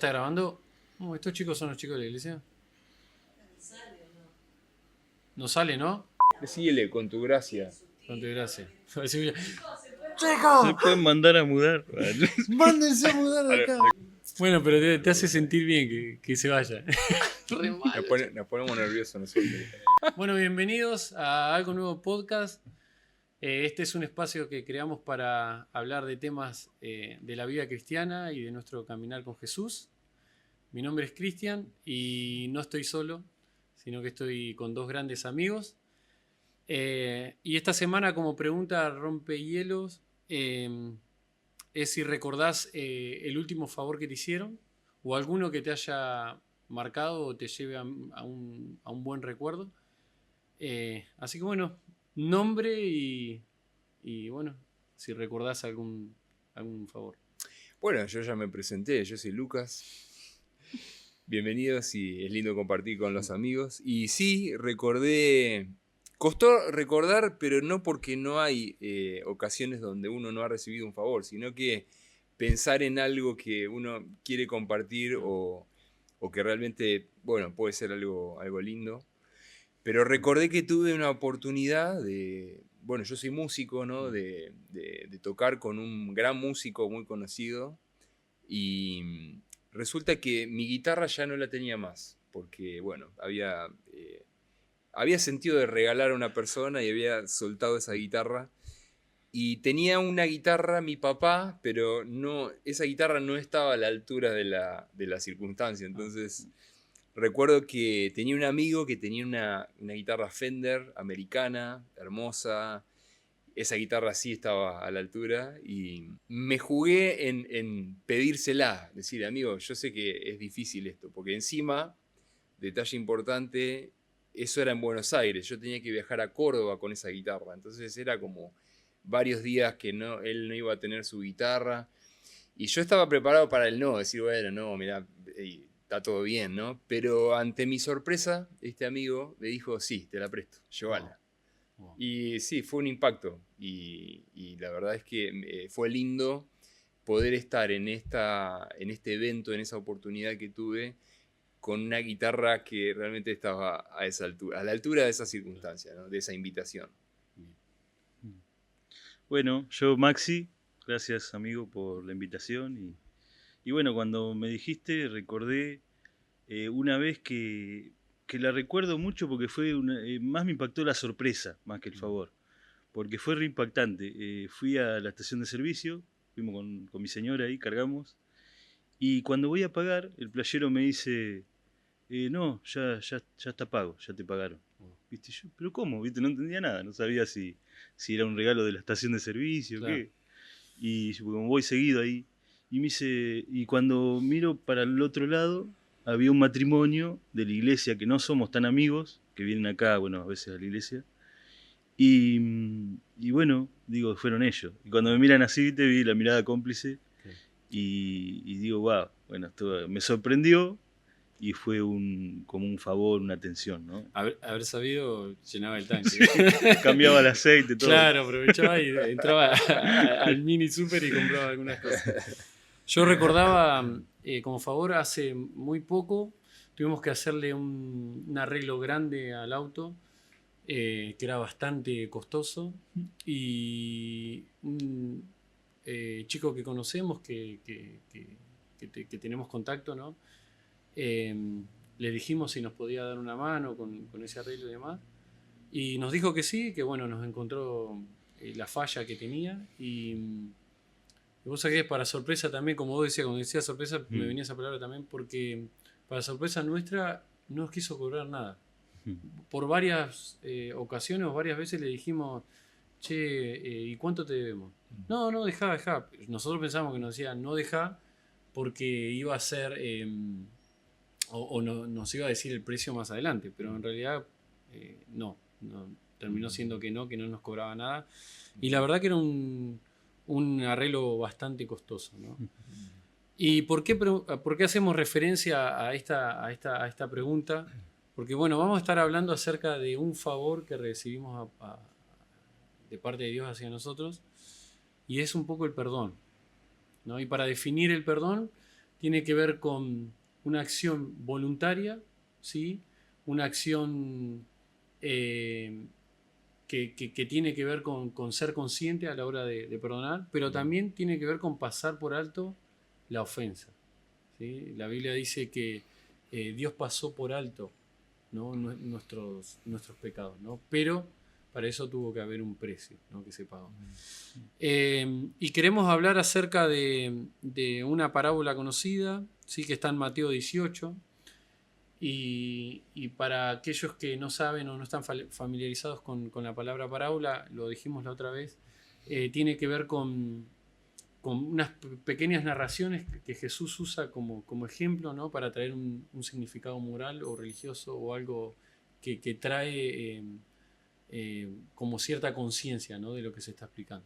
está grabando? ¿Estos chicos son los chicos de la iglesia? No sale, ¿no? Síguele con tu gracia. Con tu gracia. Se ¡Chicos! pueden mandar a mudar. ¡Mándense a mudar de acá! Bueno, pero te hace sentir bien que se vaya. Re malo. Nos ponemos nerviosos nosotros. Bueno, bienvenidos a Algo Nuevo Podcast. Este es un espacio que creamos para hablar de temas de la vida cristiana y de nuestro caminar con Jesús. Mi nombre es Cristian y no estoy solo, sino que estoy con dos grandes amigos. Y esta semana, como pregunta rompehielos, es si recordás el último favor que te hicieron o alguno que te haya marcado o te lleve a un buen recuerdo. Así que bueno, nombre y bueno, si recordás algún favor. Bueno, yo ya me presenté, yo soy Lucas. Bienvenidos y es lindo compartir con los amigos. Y sí, costó recordar, pero no porque no hay ocasiones donde uno no ha recibido un favor, sino que pensar en algo que uno quiere compartir o que realmente, bueno, puede ser algo lindo. Pero recordé que tuve una oportunidad bueno, yo soy músico, ¿no? De tocar con un gran músico muy conocido y resulta que mi guitarra ya no la tenía más, porque, bueno, había sentido de regalar a una persona y había soltado esa guitarra. Y tenía una guitarra mi papá, pero esa guitarra no estaba a la altura de la circunstancia. Entonces, recuerdo que tenía un amigo que tenía una guitarra Fender americana, hermosa. Esa guitarra sí estaba a la altura y me jugué en pedírsela. Decir, amigo, yo sé que es difícil esto, porque encima, detalle importante, eso era en Buenos Aires. Yo tenía que viajar a Córdoba con esa guitarra. Entonces era como varios días que él no iba a tener su guitarra. Y yo estaba preparado para el no, decir, bueno, no, mirá, está todo bien, ¿no? Pero ante mi sorpresa, este amigo me dijo, sí, te la presto, llévala. Wow. Y sí, fue un impacto. Y la verdad es que fue lindo poder estar en este evento, en esa oportunidad que tuve, con una guitarra que realmente estaba a esa altura, a la altura de esa circunstancia, ¿no? De esa invitación. Bueno, yo Maxi, gracias amigo por la invitación. Y bueno, cuando me dijiste, recordé una vez que la recuerdo mucho porque más me impactó la sorpresa, más que el favor. Porque fue re impactante. Fui a la estación de servicio, fuimos con mi señora ahí, cargamos. Y cuando voy a pagar, el playero me dice, no, ya está pago, ya te pagaron. ¿Viste? Yo, ¿pero cómo? ¿Viste? No entendía nada, no sabía si era un regalo de la estación de servicio o qué. Y como voy seguido ahí, y me dice, y cuando miro para el otro lado, había un matrimonio de la iglesia que no somos tan amigos, que vienen acá, bueno, a veces a la iglesia. Y bueno, digo, fueron ellos. Y cuando me miran así, te vi la mirada cómplice. Y digo, wow, bueno, esto me sorprendió y fue como un favor, una atención, ¿no? Haber sabido, llenaba el tanque. Cambiaba el aceite, todo. Claro, aprovechaba y entraba al mini super y compraba algunas cosas. Yo recordaba, como favor, hace muy poco tuvimos que hacerle un arreglo grande al auto, que era bastante costoso, y un chico que conocemos, que tenemos contacto, ¿no? Le dijimos si nos podía dar una mano con ese arreglo y demás, y nos dijo que sí, que bueno, nos encontró la falla que tenía, y vos sabés, para sorpresa también, como vos decías, cuando decías sorpresa, me venía esa palabra también, porque para sorpresa nuestra no nos quiso cobrar nada. Por varias ocasiones o varias veces le dijimos, che, ¿y cuánto te debemos? No, dejá. Nosotros pensamos que nos decía no dejá porque iba a ser nos iba a decir el precio más adelante, pero en realidad no, terminó siendo que no nos cobraba nada, y la verdad que era un arreglo bastante costoso, ¿no? ¿Y por qué hacemos referencia a esta pregunta? Porque bueno, vamos a estar hablando acerca de un favor que recibimos de parte de Dios hacia nosotros, y es un poco el perdón, ¿no? Y para definir el perdón tiene que ver con una acción voluntaria, ¿sí? Una acción que tiene que ver con ser consciente a la hora de perdonar, pero también tiene que ver con pasar por alto la ofensa, ¿sí? La Biblia dice que Dios pasó por alto, ¿no? nuestros pecados, ¿no? Pero para eso tuvo que haber un precio, ¿no? Que se pagó. Y queremos hablar acerca de una parábola conocida, ¿sí? Que está en Mateo 18. Y para aquellos que no saben o no están familiarizados con la palabra parábola, lo dijimos la otra vez, tiene que ver con unas pequeñas narraciones que Jesús usa como ejemplo, ¿no? Para traer un significado moral o religioso o algo que trae como cierta conciencia, ¿no? De lo que se está explicando.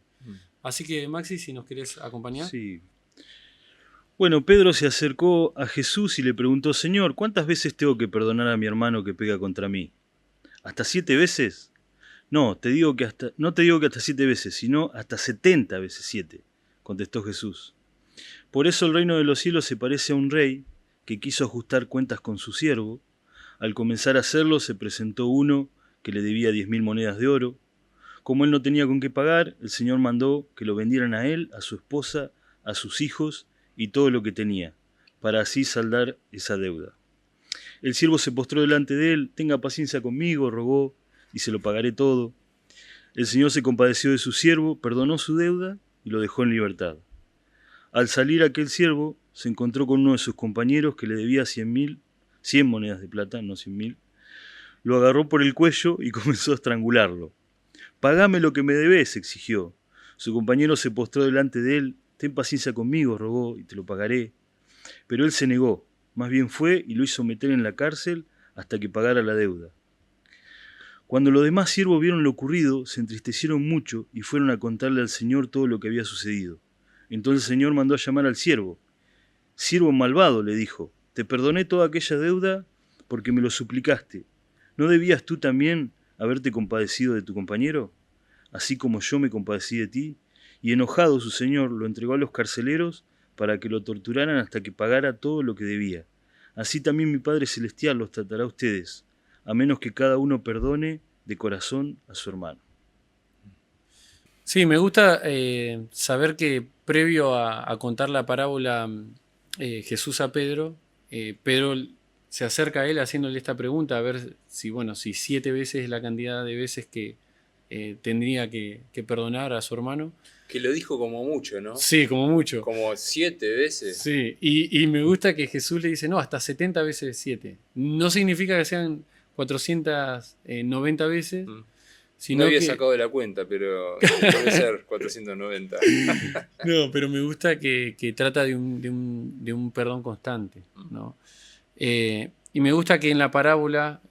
Así que, Maxi, si nos querés acompañar. Sí. Bueno, Pedro se acercó a Jesús y le preguntó: Señor, ¿cuántas veces tengo que perdonar a mi hermano que pega contra mí? ¿Hasta 7 veces? No, no te digo que hasta 7 veces, sino hasta 70 veces 7, contestó Jesús. Por eso el reino de los cielos se parece a un rey que quiso ajustar cuentas con su siervo. Al comenzar a hacerlo, se presentó uno que le debía 10.000 monedas de oro. Como él no tenía con qué pagar, el Señor mandó que lo vendieran a él, a su esposa, a sus hijos y todo lo que tenía, para así saldar esa deuda. El siervo se postró delante de él: tenga paciencia conmigo, rogó, y se lo pagaré todo. El Señor se compadeció de su siervo, perdonó su deuda y lo dejó en libertad. Al salir aquel siervo, se encontró con uno de sus compañeros que le debía 100 monedas de plata, no 100.000. Lo agarró por el cuello y comenzó a estrangularlo. «Pagame lo que me debes», exigió. Su compañero se postró delante de él. «Ten paciencia conmigo», rogó, «y te lo pagaré». Pero él se negó. Más bien fue y lo hizo meter en la cárcel hasta que pagara la deuda. Cuando los demás siervos vieron lo ocurrido, se entristecieron mucho y fueron a contarle al Señor todo lo que había sucedido. Entonces el Señor mandó a llamar al siervo. «Siervo malvado», le dijo, «te perdoné toda aquella deuda porque me lo suplicaste. ¿No debías tú también haberte compadecido de tu compañero, así como yo me compadecí de ti?» Y enojado su señor lo entregó a los carceleros para que lo torturaran hasta que pagara todo lo que debía. Así también mi Padre Celestial los tratará a ustedes, a menos que cada uno perdone de corazón a su hermano. Sí, me gusta saber que previo a contar la parábola Jesús a Pedro, Pedro se acerca a él haciéndole esta pregunta a ver si 7 veces es la cantidad de veces que tendría que perdonar a su hermano. Que lo dijo como mucho, ¿no? Sí, como mucho. Como 7 veces. Sí, y me gusta que Jesús le dice, no, hasta 70 veces 7. No significa que sean 490 veces, sino no había que... sacado de la cuenta, pero puede ser 490. No, pero me gusta que trata de un perdón constante, ¿no? Y me gusta que en la parábola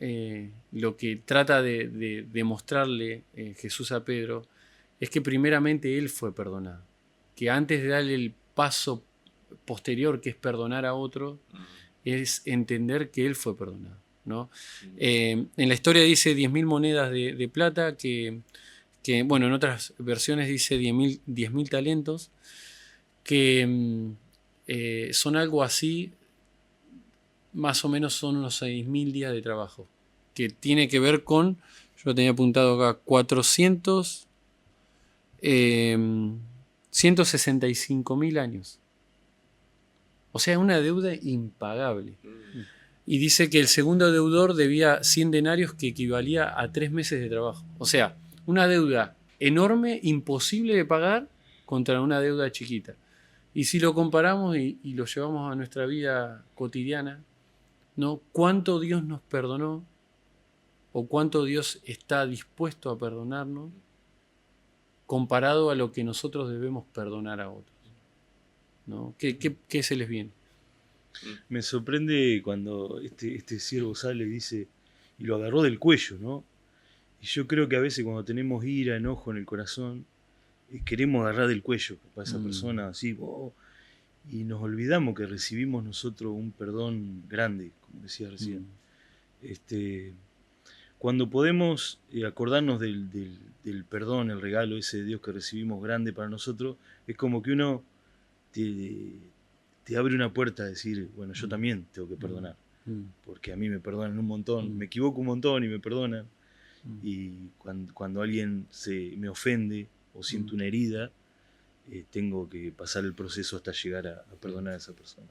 lo que trata de mostrarle Jesús a Pedro es que primeramente él fue perdonado. Que antes de darle el paso posterior, que es perdonar a otro, es entender que él fue perdonado, ¿no? En la historia dice 10.000 monedas de plata, que en otras versiones dice 10.000 talentos, que son algo así, más o menos son unos 6.000 días de trabajo, que tiene que ver con, yo tenía apuntado acá, 165.000 años. O sea, una deuda impagable. Y dice que el segundo deudor debía 100 denarios, que equivalía a 3 meses de trabajo. O sea, una deuda enorme, imposible de pagar, contra una deuda chiquita. Y si lo comparamos y lo llevamos a nuestra vida cotidiana, ¿no? ¿Cuánto Dios nos perdonó? ¿O cuánto Dios está dispuesto a perdonarnos comparado a lo que nosotros debemos perdonar a otros? ¿No? ¿Qué se les viene? Me sorprende cuando este siervo sale y dice, y lo agarró del cuello, ¿no? Y yo creo que a veces cuando tenemos ira, enojo en el corazón, queremos agarrar del cuello para esa persona así, y nos olvidamos que recibimos nosotros un perdón grande, como decía recién. Cuando podemos acordarnos del perdón, el regalo ese de Dios que recibimos grande para nosotros, es como que uno te abre una puerta a decir, bueno, yo también tengo que perdonar. Porque a mí me perdonan un montón, me equivoco un montón y me perdonan. Y cuando alguien me ofende o siento una herida, tengo que pasar el proceso hasta llegar a perdonar a esa persona.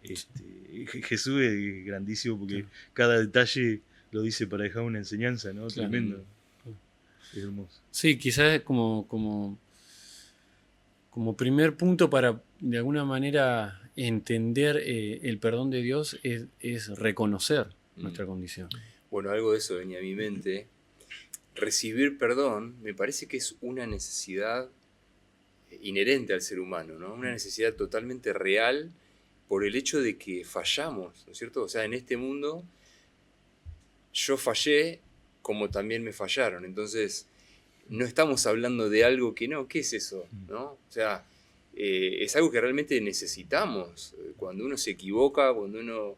Jesús es grandísimo porque cada detalle lo dice para dejar una enseñanza, ¿no? Claro. Tremendo. Es hermoso. Sí, quizás como primer punto para de alguna manera entender el perdón de Dios es reconocer nuestra condición. Bueno, algo de eso venía a mi mente. Recibir perdón me parece que es una necesidad inherente al ser humano, ¿no? Una necesidad totalmente real por el hecho de que fallamos, ¿no es cierto? O sea, en este mundo yo fallé como también me fallaron. Entonces, no estamos hablando de algo que no, ¿qué es eso? ¿No? O sea, es algo que realmente necesitamos. Cuando uno se equivoca, cuando uno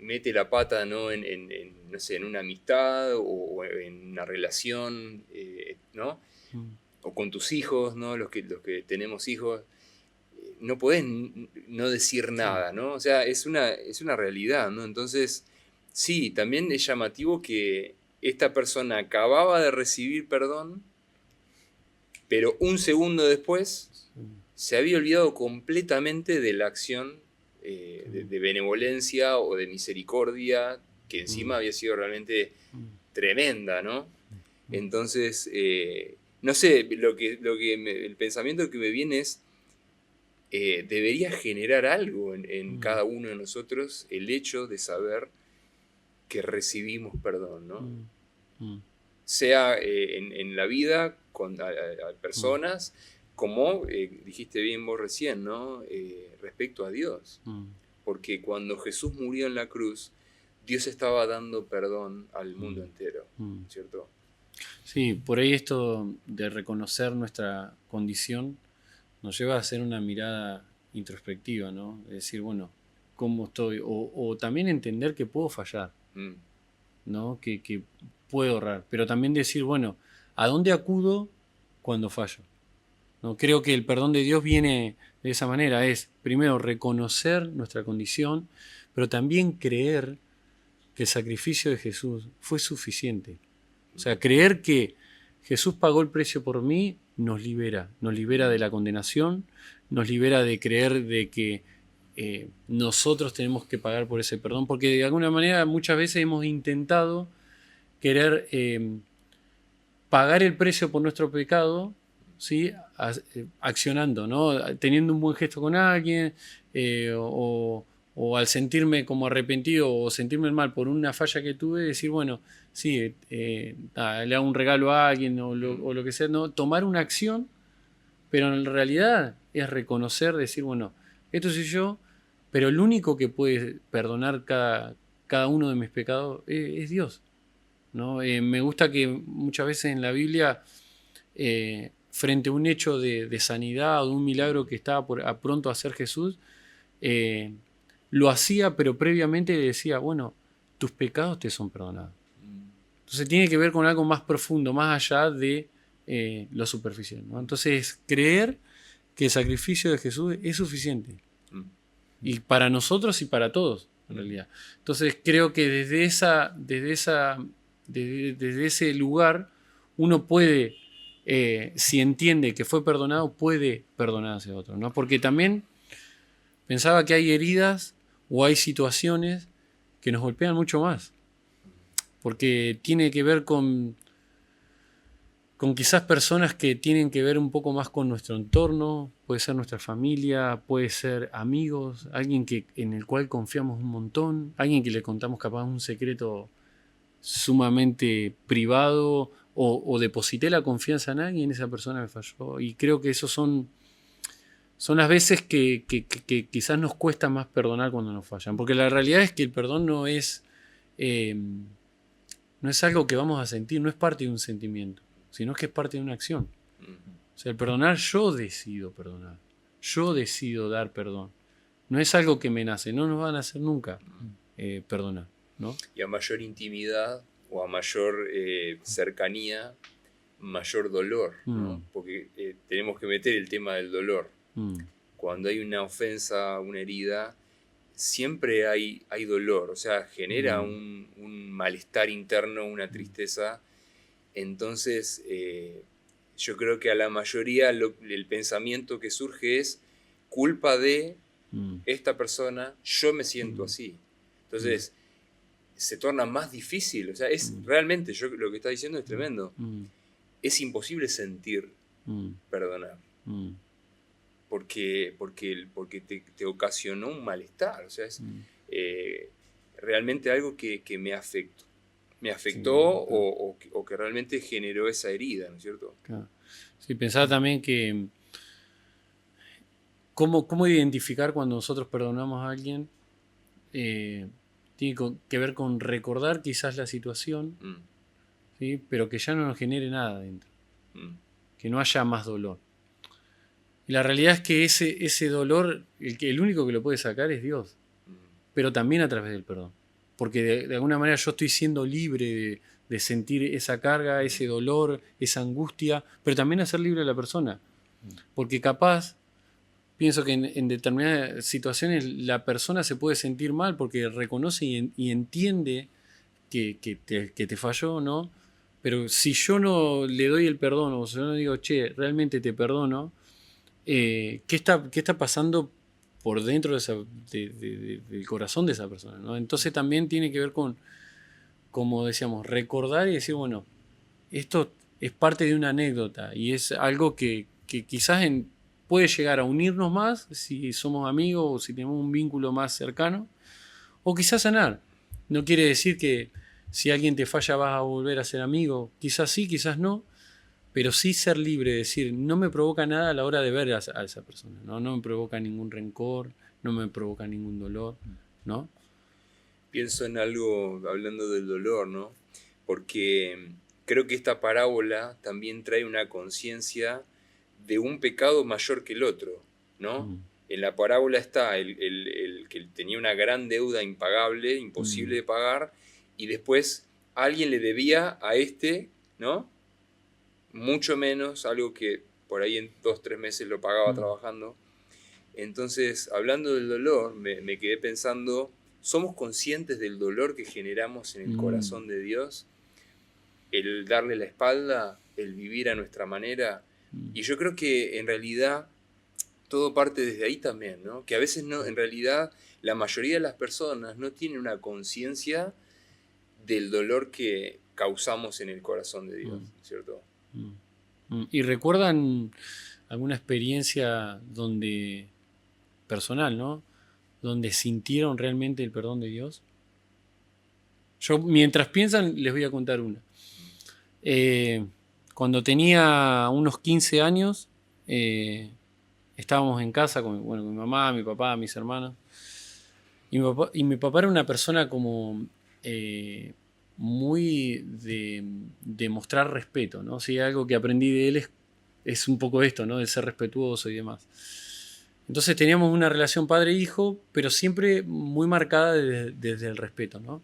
mete la pata, ¿no? No sé, en una amistad o en una relación, ¿no? O con tus hijos, ¿no? Los que tenemos hijos, no podés no decir nada, ¿no? O sea, es una realidad, ¿no? Entonces, sí, también es llamativo que esta persona acababa de recibir perdón, pero un segundo después se había olvidado completamente de la acción de benevolencia o de misericordia, que encima había sido realmente tremenda, ¿no? Entonces, no sé, el pensamiento que me viene es, debería generar algo en cada uno de nosotros el hecho de saber que recibimos perdón, ¿no? Sea en la vida a personas, como dijiste bien vos recién, ¿no? Respecto a Dios. Porque cuando Jesús murió en la cruz, Dios estaba dando perdón al mundo entero, ¿cierto? Sí, por ahí esto de reconocer nuestra condición nos lleva a hacer una mirada introspectiva, ¿no? Es decir, bueno, ¿cómo estoy? O también entender que puedo fallar, ¿no? Que puedo errar, pero también decir, bueno, ¿a dónde acudo cuando fallo? ¿No? Creo que el perdón de Dios viene de esa manera, es primero reconocer nuestra condición, pero también creer que el sacrificio de Jesús fue suficiente. O sea, creer que Jesús pagó el precio por mí nos libera de la condenación, nos libera de creer de que nosotros tenemos que pagar por ese perdón, porque de alguna manera muchas veces hemos intentado querer pagar el precio por nuestro pecado, ¿sí? Accionando, ¿no? Teniendo un buen gesto con alguien, o al sentirme como arrepentido o sentirme mal por una falla que tuve, decir, bueno, sí, le hago un regalo a alguien o lo que sea, ¿no? Tomar una acción, pero en realidad es reconocer, decir, bueno, esto soy yo, pero el único que puede perdonar cada uno de mis pecados es Dios, ¿no? Me gusta que muchas veces en la Biblia, frente a un hecho de sanidad o de un milagro que estaba a pronto a hacer Jesús, lo hacía, pero previamente le decía, bueno, tus pecados te son perdonados. Entonces tiene que ver con algo más profundo, más allá de lo superficial, ¿no? Entonces, creer que el sacrificio de Jesús es suficiente. Y para nosotros y para todos, en realidad. Entonces, creo que desde ese lugar, uno puede, si entiende que fue perdonado, puede perdonarse a otro, ¿no? Porque también pensaba que hay heridas o hay situaciones que nos golpean mucho más. Porque tiene que ver con quizás personas que tienen que ver un poco más con nuestro entorno, puede ser nuestra familia, puede ser amigos, alguien en el cual confiamos un montón, alguien que le contamos capaz un secreto sumamente privado, o deposité la confianza en alguien y esa persona me falló. Y creo que esos son las veces que quizás nos cuesta más perdonar cuando nos fallan. Porque la realidad es que el perdón no es algo que vamos a sentir, no es parte de un sentimiento, sino que es parte de una acción. O sea, el perdonar, yo decido perdonar. Yo decido dar perdón. No es algo que me nace, no nos van a hacer nunca perdonar, ¿no? Y a mayor intimidad o a mayor cercanía, mayor dolor, ¿no? Porque tenemos que meter el tema del dolor. cuando hay una ofensa, una herida, siempre hay dolor, o sea, genera un malestar interno, una tristeza. Entonces, yo creo que a la mayoría el pensamiento que surge es culpa de esta persona, yo me siento así. Entonces, se torna más difícil, o sea, realmente, lo que está diciendo es tremendo. Es imposible sentir perdonar. Porque te ocasionó un malestar, o sea, es realmente algo que me afectó. Me afectó o que realmente generó esa herida, ¿no es cierto? Claro. Sí, pensaba también que cómo identificar cuando nosotros perdonamos a alguien tiene que ver con recordar quizás la situación, ¿sí? Pero que ya no nos genere nada dentro, que no haya más dolor. Y la realidad es que ese dolor, el único que lo puede sacar es Dios, pero también a través del perdón. Porque de alguna manera yo estoy siendo libre de sentir esa carga, ese dolor, esa angustia, pero también hacer libre a la persona. Porque capaz, pienso que en determinadas situaciones la persona se puede sentir mal porque reconoce y entiende que te falló, ¿no? Pero si yo no le doy el perdón, o si yo no digo, che, realmente te perdono, ¿qué está pasando por dentro del corazón de esa persona, ¿no? Entonces también tiene que ver con, como decíamos, recordar y decir, bueno, esto es parte de una anécdota y es algo que quizás puede llegar a unirnos más si somos amigos o si tenemos un vínculo más cercano, o quizás sanar. No quiere decir que si alguien te falla vas a volver a ser amigo, quizás sí, quizás no, pero sí ser libre, decir, no me provoca nada a la hora de ver a esa persona, ¿no? No me provoca ningún rencor, no me provoca ningún dolor, ¿no? Pienso en algo, hablando del dolor, ¿no? Porque creo que esta parábola también trae una conciencia de un pecado mayor que el otro, ¿no? En la parábola está el que tenía una gran deuda impagable, imposible de pagar, y después alguien le debía a este, ¿no? Mucho menos, algo que por ahí en 2-3 meses lo pagaba trabajando. Entonces, hablando del dolor, me quedé pensando, ¿somos conscientes del dolor que generamos en el corazón de Dios? El darle la espalda, el vivir a nuestra manera. Y yo creo que en realidad todo parte desde ahí también, ¿no? Que a veces no, en realidad la mayoría de las personas no tienen una conciencia del dolor que causamos en el corazón de Dios, ¿cierto? ¿Y recuerdan alguna experiencia donde personal, ¿no? Donde sintieron realmente el perdón de Dios? Yo, mientras piensan, les voy a contar una. Cuando tenía unos 15 años, estábamos en casa con mi mamá, mi papá, mis hermanos. Y mi papá era una persona como muy de mostrar respeto, ¿no? Si algo que aprendí de él es un poco esto, ¿no? De ser respetuoso y demás. Entonces teníamos una relación padre-hijo, pero siempre muy marcada desde el respeto, ¿no?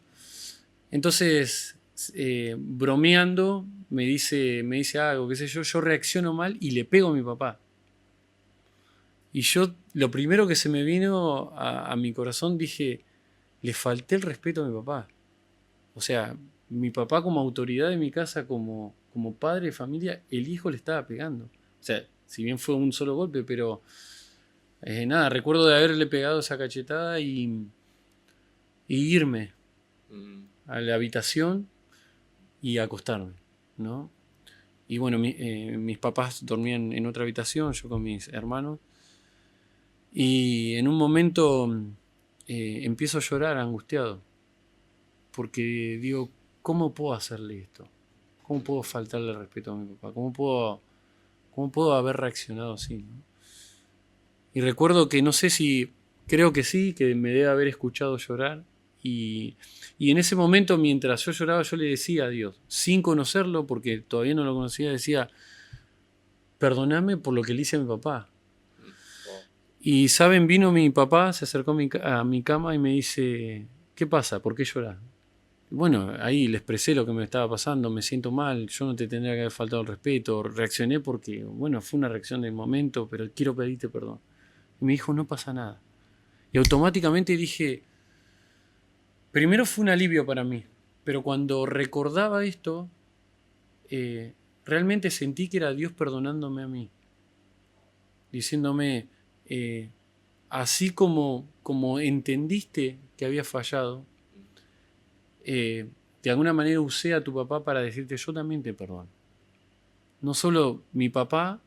Entonces, bromeando, me dice algo, qué sé yo reacciono mal y le pego a mi papá. Y yo, lo primero que se me vino a mi corazón, dije, le falté el respeto a mi papá. O sea, mi papá como autoridad de mi casa, como padre de familia, el hijo le estaba pegando. O sea, si bien fue un solo golpe, pero nada, recuerdo de haberle pegado esa cachetada y irme a la habitación y acostarme, ¿no? Y bueno, mis papás dormían en otra habitación, yo con mis hermanos. Y en un momento empiezo a llorar angustiado, porque digo, ¿cómo puedo hacerle esto? ¿Cómo puedo faltarle respeto a mi papá? ¿Cómo puedo haber reaccionado así, ¿no? Y recuerdo que no sé si, creo que sí, que me debe haber escuchado llorar. Y en ese momento, mientras yo lloraba, yo le decía a Dios, sin conocerlo, porque todavía no lo conocía, decía, perdóname por lo que le hice a mi papá. Y saben, vino mi papá, se acercó a mi cama y me dice, ¿qué pasa? ¿Por qué lloras? Bueno, ahí le expresé lo que me estaba pasando, me siento mal, yo no te tendría que haber faltado el respeto, reaccioné porque, bueno, fue una reacción del momento, pero quiero pedirte perdón. Y me dijo, no pasa nada. Y automáticamente dije, primero fue un alivio para mí, pero cuando recordaba esto, realmente sentí que era Dios perdonándome a mí, diciéndome, así como entendiste que había fallado, de alguna manera usé a tu papá para decirte, yo también te perdono. No solo mi papá,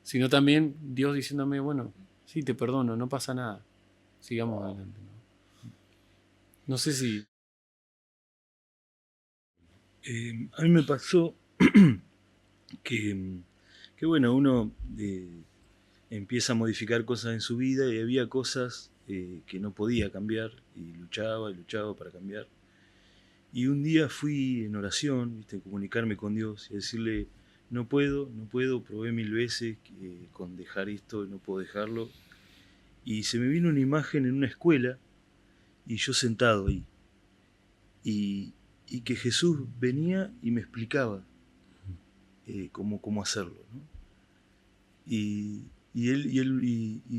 sino también Dios diciéndome, bueno, sí, te perdono, no pasa nada, sigamos adelante. No sé si... A mí me pasó que, bueno, uno empieza a modificar cosas en su vida y había cosas que no podía cambiar y luchaba para cambiar. Y un día fui en oración, ¿viste? Comunicarme con Dios y decirle, no puedo, probé 1000 veces con dejar esto, no puedo dejarlo. Y se me vino una imagen en una escuela y yo sentado ahí. Y que Jesús venía y me explicaba cómo hacerlo, ¿no? Y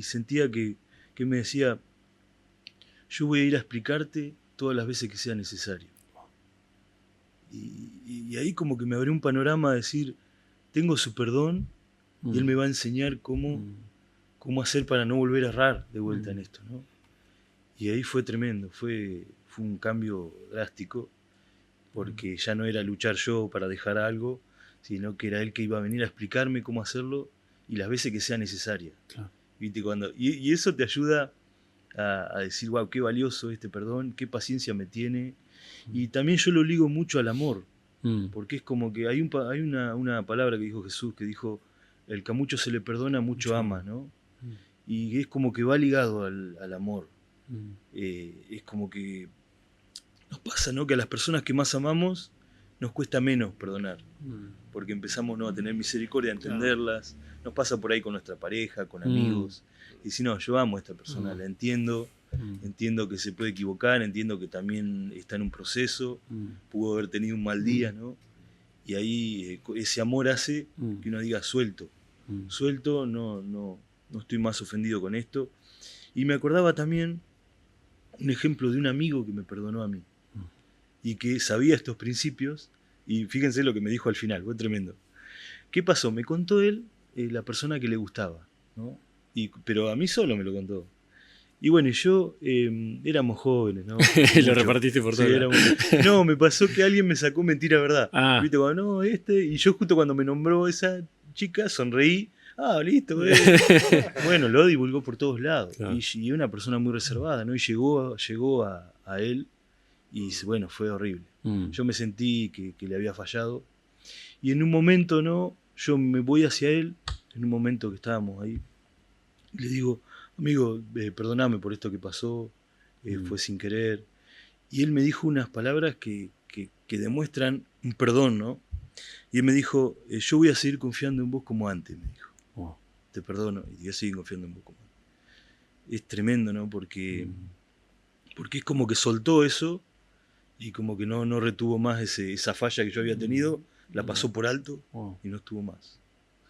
sentía que me decía, yo voy a ir a explicarte todas las veces que sea necesario. Y ahí como que me abrió un panorama a decir, tengo su perdón y Él me va a enseñar cómo hacer para no volver a errar de vuelta en esto, ¿no? Y ahí fue tremendo, fue un cambio drástico, porque ya no era luchar yo para dejar algo, sino que era Él que iba a venir a explicarme cómo hacerlo y las veces que sea necesaria. Claro. ¿Viste? Y eso te ayuda a decir, wow, qué valioso este perdón, qué paciencia me tiene. Y también yo lo ligo mucho al amor, porque es como que hay una palabra que dijo Jesús, que dijo, el que a mucho se le perdona, mucho ama, ¿no? Y es como que va ligado al amor. Es como que nos pasa, ¿no? Que a las personas que más amamos nos cuesta menos perdonar, porque empezamos, ¿no?, a tener misericordia, a entenderlas. Nos pasa por ahí con nuestra pareja, con amigos. Y si no, yo amo a esta persona, la entiendo, entiendo que se puede equivocar, entiendo que también está en un proceso, pudo haber tenido un mal día, ¿no? Y ahí ese amor hace que uno diga, suelto, no estoy más ofendido con esto. Y me acordaba también un ejemplo de un amigo que me perdonó a mí y que sabía estos principios, y fíjense lo que me dijo al final, fue tremendo. ¿Qué pasó? Me contó él la persona que le gustaba, ¿no? Pero a mí solo me lo contó. Y bueno, y yo, éramos jóvenes, ¿no? Lo repartiste por todo. No, me pasó que alguien me sacó mentira verdad. Ah. ¿Viste? Cuando, no, y yo justo cuando me nombró esa chica, sonreí. Ah, listo, Bueno, lo divulgó por todos lados. Claro. Y una persona muy reservada, ¿no? Y llegó a él, y bueno, fue horrible. Yo me sentí que le había fallado. Y en un momento, ¿no? Yo me voy hacia él, en un momento que estábamos ahí, y le digo, amigo, perdóname por esto que pasó, fue sin querer. Y él me dijo unas palabras que demuestran un perdón, ¿no? Y él me dijo, yo voy a seguir confiando en vos como antes, me dijo. Te perdono, y voy a seguir confiando en vos como antes. Es tremendo, ¿no? Porque es como que soltó eso y como que no retuvo más esa falla que yo había tenido, la pasó por alto y no estuvo más.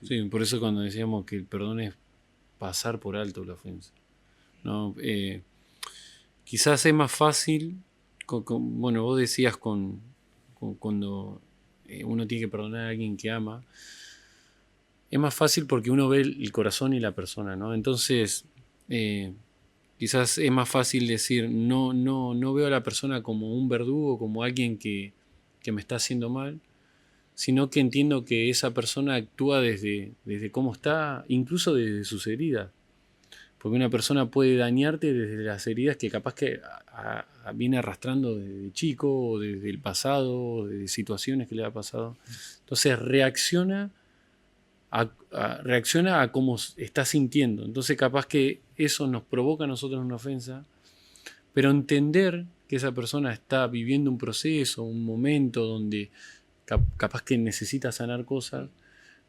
Sí, por eso cuando decíamos que el perdón es pasar por alto la ofensa, ¿no? Quizás es más fácil, bueno, vos decías cuando uno tiene que perdonar a alguien que ama, es más fácil porque uno ve el corazón y la persona, ¿no? Entonces, quizás es más fácil decir, no veo a la persona como un verdugo, como alguien que me está haciendo mal, sino que entiendo que esa persona actúa desde cómo está, incluso desde sus heridas. Porque una persona puede dañarte desde las heridas que capaz que viene arrastrando desde chico, o desde el pasado, o de situaciones que le ha pasado. Entonces reacciona a cómo está sintiendo. Entonces capaz que eso nos provoca a nosotros una ofensa, pero entender que esa persona está viviendo un proceso, un momento donde capaz que necesita sanar cosas,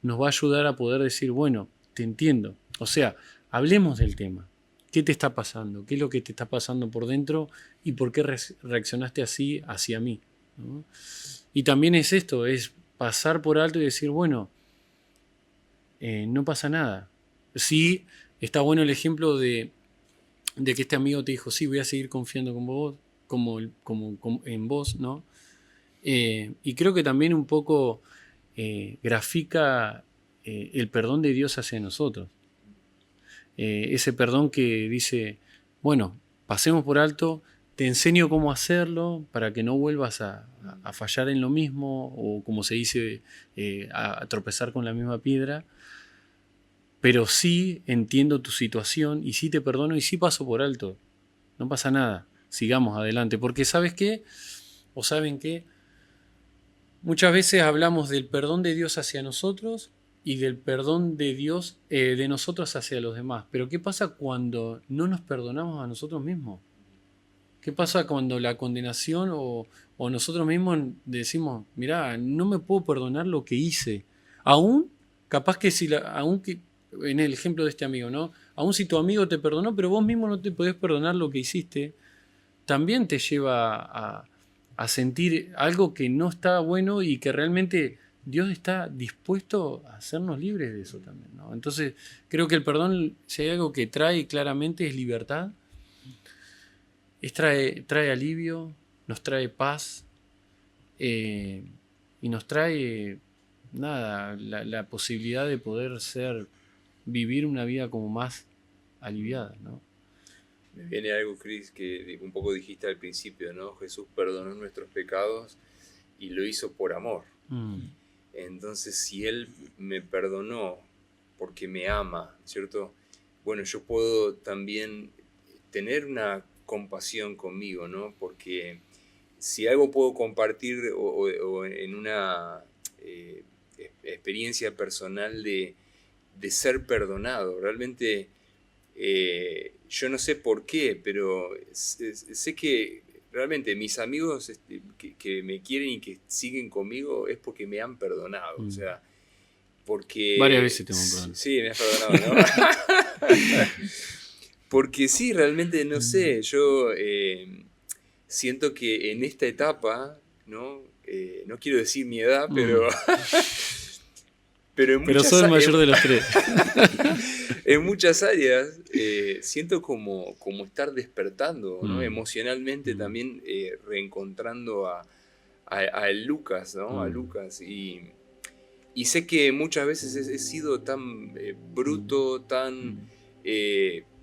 nos va a ayudar a poder decir, bueno, te entiendo. O sea, hablemos del tema. ¿Qué te está pasando? ¿Qué es lo que te está pasando por dentro? ¿Y por qué reaccionaste así hacia mí? ¿No? Y también es esto, es pasar por alto y decir, bueno, no pasa nada. Sí, está bueno el ejemplo de que este amigo te dijo, sí, voy a seguir confiando con vos, en vos, ¿no? Y creo que también un poco grafica el perdón de Dios hacia nosotros. Ese perdón que dice, bueno, pasemos por alto, te enseño cómo hacerlo para que no vuelvas a fallar en lo mismo, o como se dice, a tropezar con la misma piedra, pero sí entiendo tu situación y sí te perdono y sí paso por alto. No pasa nada, sigamos adelante, porque ¿sabes qué? O saben qué, muchas veces hablamos del perdón de Dios hacia nosotros y del perdón de Dios de nosotros hacia los demás. Pero ¿qué pasa cuando no nos perdonamos a nosotros mismos? ¿Qué pasa cuando la condenación o nosotros mismos decimos, mirá, no me puedo perdonar lo que hice? Aún, capaz que en el ejemplo de este amigo, ¿no? Aún si tu amigo te perdonó, pero vos mismo no te podés perdonar lo que hiciste, también te lleva a sentir algo que no está bueno y que realmente Dios está dispuesto a hacernos libres de eso también, ¿no? Entonces, creo que el perdón, si hay algo que trae claramente, es libertad, trae alivio, nos trae paz y nos trae la posibilidad de poder vivir una vida como más aliviada, ¿no? Me viene algo, Cris, que un poco dijiste al principio, ¿no? Jesús perdonó nuestros pecados y lo hizo por amor. Entonces, si Él me perdonó porque me ama, ¿cierto? Bueno, yo puedo también tener una compasión conmigo, ¿no? Porque si algo puedo compartir o en una experiencia personal de ser perdonado, realmente yo no sé por qué, pero sé que realmente mis amigos que me quieren y que siguen conmigo es porque me han perdonado, o sea, porque... Varias veces te hemos perdonado. Sí, me has perdonado, ¿no? Porque sí, realmente, no sé, yo siento que en esta etapa, ¿no? No quiero decir mi edad, pero... pero soy el mayor de los tres. En muchas áreas siento como estar despertando, ¿no? Emocionalmente también reencontrando a Lucas, ¿no? A Lucas. Y sé que muchas veces he sido tan bruto, tan,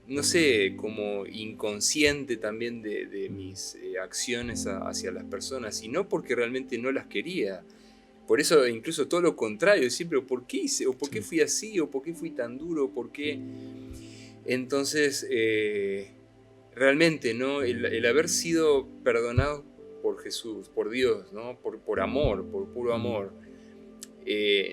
no sé, como inconsciente también de mis acciones hacia las personas, y no porque realmente no las quería. Por eso, incluso todo lo contrario, siempre, ¿por qué hice? ¿O por qué fui así? ¿O por qué fui tan duro? ¿Por qué? Entonces, realmente, ¿no? El haber sido perdonado por Jesús, por Dios, ¿no? Por amor, por puro amor,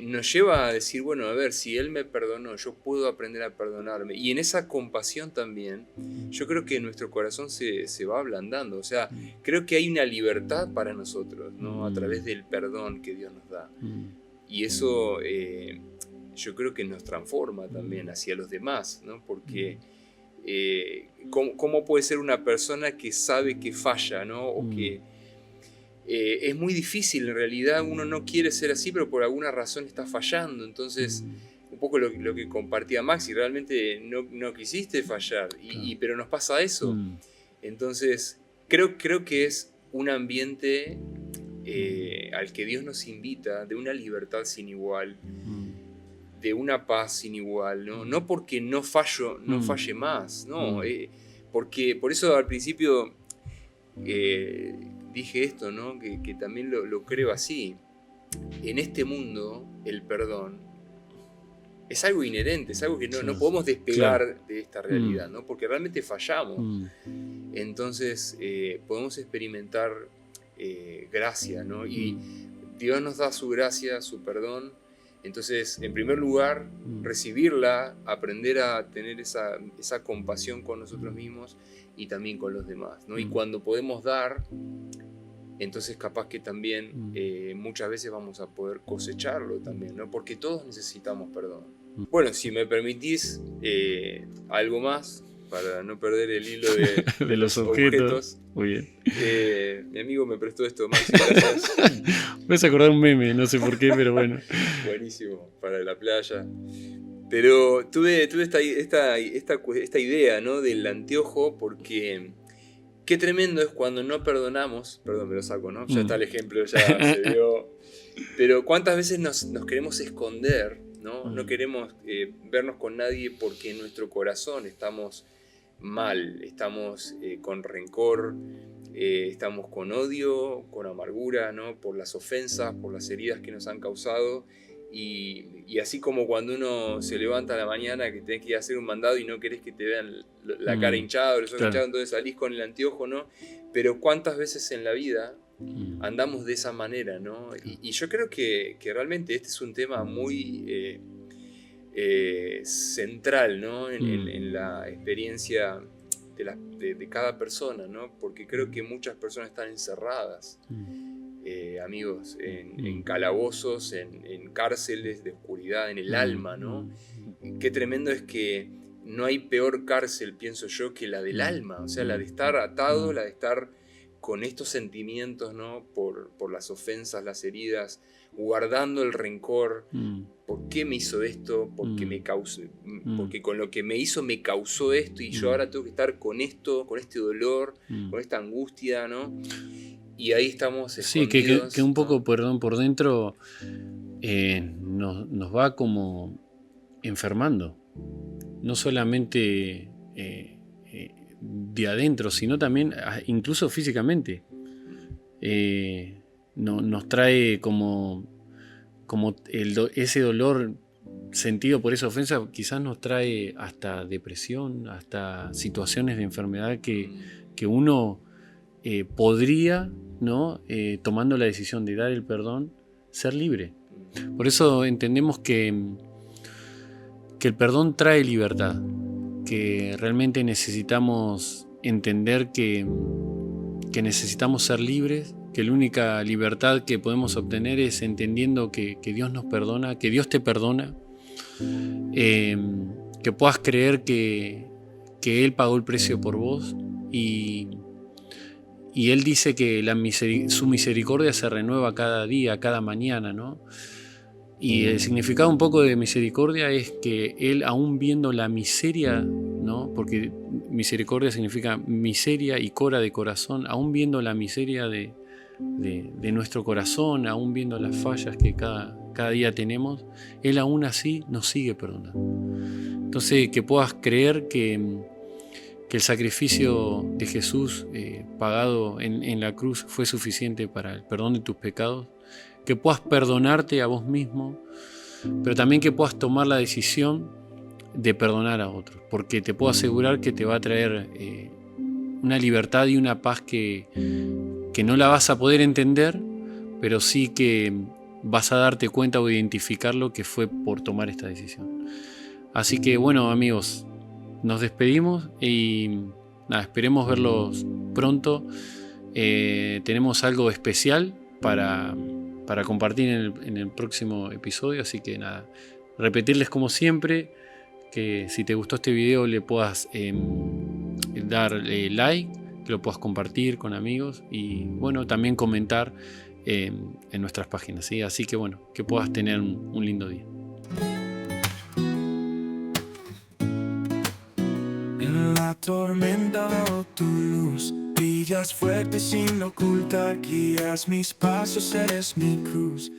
nos lleva a decir, bueno, a ver, si Él me perdonó, yo puedo aprender a perdonarme. Y en esa compasión también, yo creo que nuestro corazón se va ablandando. O sea, creo que hay una libertad para nosotros, ¿no? A través del perdón que Dios nos da. Y eso yo creo que nos transforma también hacia los demás, ¿no? Porque ¿cómo puede ser una persona que sabe que falla, ¿no? O que es muy difícil, en realidad uno no quiere ser así, pero por alguna razón está fallando. Entonces, un poco lo que compartía Maxi, realmente no quisiste fallar, pero nos pasa eso. Entonces, creo que es un ambiente al que Dios nos invita, de una libertad sin igual, de una paz sin igual, ¿no? No porque no falle más, no, porque por eso al principio dije esto, ¿no? Que también lo creo así. En este mundo, el perdón es algo inherente, es algo que no podemos despegar de esta realidad, ¿no? Porque realmente fallamos. Entonces, podemos experimentar gracia, ¿no? Y Dios nos da su gracia, su perdón. Entonces, en primer lugar, recibirla, aprender a tener esa compasión con nosotros mismos y también con los demás, ¿no? Y cuando podemos dar, entonces capaz que también muchas veces vamos a poder cosecharlo también, ¿no? Porque todos necesitamos perdón. Bueno, si me permitís algo más, para no perder el hilo de los objetos. Muy bien. Mi amigo me prestó esto más. Me vas a acordar un meme, no sé por qué, pero bueno. Buenísimo, para la playa. Pero tuve esta idea, ¿no? Del anteojo, porque qué tremendo es cuando no perdonamos. Perdón, me lo saco, ¿no? Ya está el ejemplo, ya se vio. Pero cuántas veces nos queremos esconder, ¿no? No queremos vernos con nadie porque en nuestro corazón estamos mal, estamos con rencor, estamos con odio, con amargura, ¿no? Por las ofensas, por las heridas que nos han causado. Y así como cuando uno se levanta a la mañana que tenés que ir a hacer un mandado y no querés que te vean la cara hinchada o los ojos hinchados, entonces salís con el anteojo, ¿no? Pero cuántas veces en la vida andamos de esa manera, ¿no? Y yo creo que realmente este es un tema muy central, ¿no? En la experiencia de cada persona, ¿no? Porque creo que muchas personas están encerradas, amigos, en calabozos, en cárceles de oscuridad, en el alma, ¿no? Qué tremendo es que no hay peor cárcel, pienso yo, que la del alma, o sea, la de estar atado, la de estar con estos sentimientos, ¿no? Por las ofensas, las heridas, guardando el rencor. ¿Por qué me hizo esto? Porque con lo que me hizo me causó esto y yo ahora tengo que estar con esto, con este dolor, con esta angustia, ¿no? Y ahí estamos escondidos. Sí, que un poco, perdón, por dentro nos va como enfermando. No solamente de adentro, sino también incluso físicamente. Nos trae como ese dolor sentido por esa ofensa, quizás nos trae hasta depresión, hasta situaciones de enfermedad que uno podría, ¿no? Tomando la decisión de dar el perdón, ser libre. Por eso entendemos que el perdón trae libertad, que realmente necesitamos entender que necesitamos ser libres, que la única libertad que podemos obtener es entendiendo que Dios nos perdona, que Dios te perdona, que puedas creer que Él pagó el precio por vos y Él dice que su misericordia se renueva cada día, cada mañana, ¿no? Y el significado un poco de misericordia es que Él, aún viendo la miseria, ¿no? Porque misericordia significa miseria y cora de corazón, aún viendo la miseria de nuestro corazón, aún viendo las fallas que cada día tenemos, Él aún así nos sigue perdonando. Entonces, que puedas creer que el sacrificio de Jesús pagado en la cruz fue suficiente para el perdón de tus pecados, que puedas perdonarte a vos mismo, pero también que puedas tomar la decisión de perdonar a otros, porque te puedo asegurar que te va a traer una libertad y una paz que no la vas a poder entender, pero sí que vas a darte cuenta o identificar lo que fue por tomar esta decisión. Así que bueno, amigos, nos despedimos y nada, esperemos verlos pronto. Tenemos algo especial para compartir en el próximo episodio, así que nada, repetirles como siempre que si te gustó este video le puedas dar like, que lo puedas compartir con amigos y bueno, también comentar en nuestras páginas, ¿sí? Así que bueno, que puedas tener un lindo día. En la tormenta veo tu luz, brillas fuerte sin ocultar, guías mis pasos, eres mi cruz.